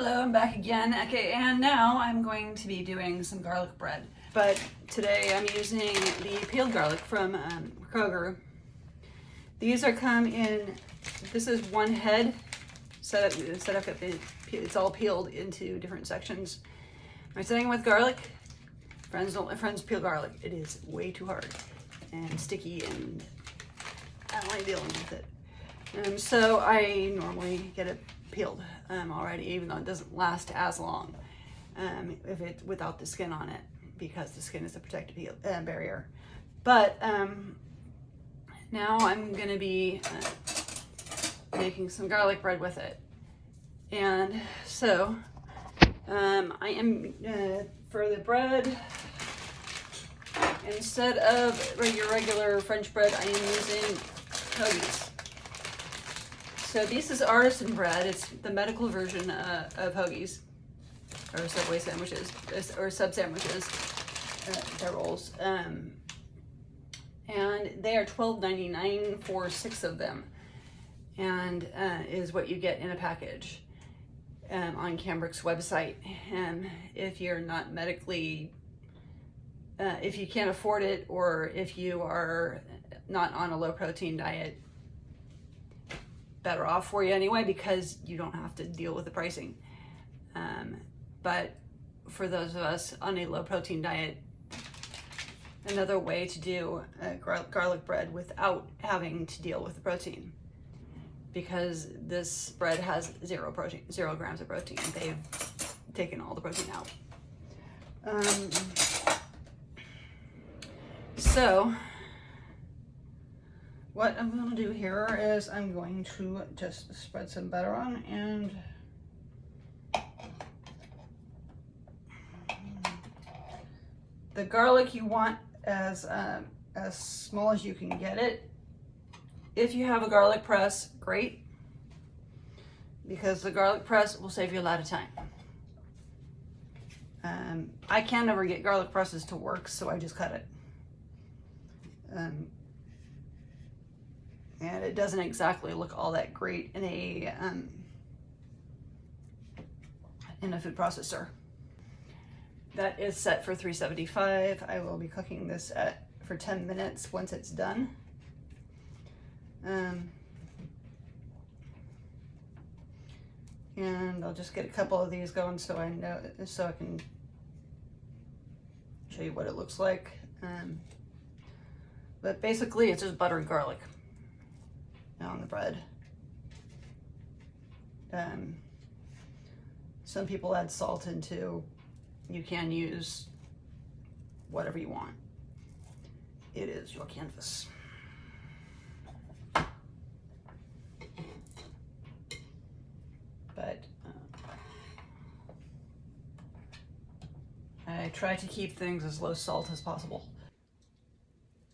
Hello, I'm back again. Okay, and now I'm going to be doing some garlic bread. But today I'm using the peeled garlic from Kroger. These are come in, this is one head, set up it's all peeled into different sections. I'm setting with garlic. Friends don't let friends peel garlic. It is way too hard and sticky, and I don't like dealing with it. So I normally get it peeled already, even though it doesn't last as long if it without the skin on it, because the skin is a protective barrier. But now I'm gonna be making some garlic bread with it. And so I am for the bread, instead of regular French bread, I am using hoagies. So this is Artisan Bread. It's the medical version of hoagies, or Subway sandwiches, or sub sandwiches, their rolls. And they are $12.99 for 6 of them, and is what you get in a package on Cambrooke's website. And if you're not medically, if you can't afford it, or if you are not on a low protein diet, better off for you anyway, because you don't have to deal with the pricing. But for those of us on a low protein diet, another way to do garlic bread without having to deal with the protein, because this bread has 0 grams of protein. They've taken all the protein out. So what I'm going to do here is I'm going to just spread some butter on, and the garlic you want as small as you can get it. If you have a garlic press, great, because the garlic press will save you a lot of time. I can never get garlic presses to work, so I just cut it. And it doesn't exactly look all that great in a food processor. That is set for $3.75. I will be cooking this for 10 minutes once it's done. And I'll just get a couple of these going so I can show you what it looks like. But basically it's just butter and garlic on the bread. Some people add salt into. You can use whatever you want. It is your canvas. But I try to keep things as low salt as possible.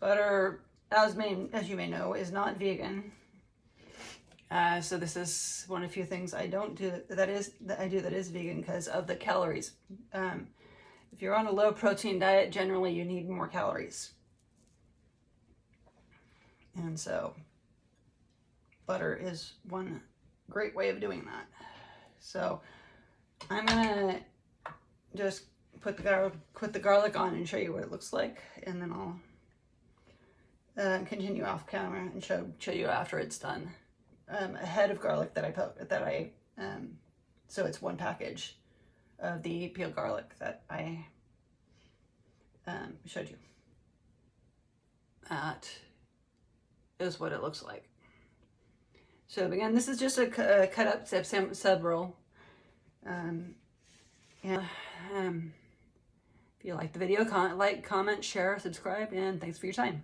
Butter, as you may know, is not vegan. So this is one of the few things I don't do that is vegan, because of the calories. If you're on a low protein diet, generally you need more calories. And so butter is one great way of doing that. So I'm gonna just put the garlic on and show you what it looks like, and then I'll continue off camera and show you after it's done. A head of garlic so it's one package of the peeled garlic that I showed you. That is what it looks like. So again, this is just a cut up sub roll. If you like the video, comment, share, subscribe, and thanks for your time.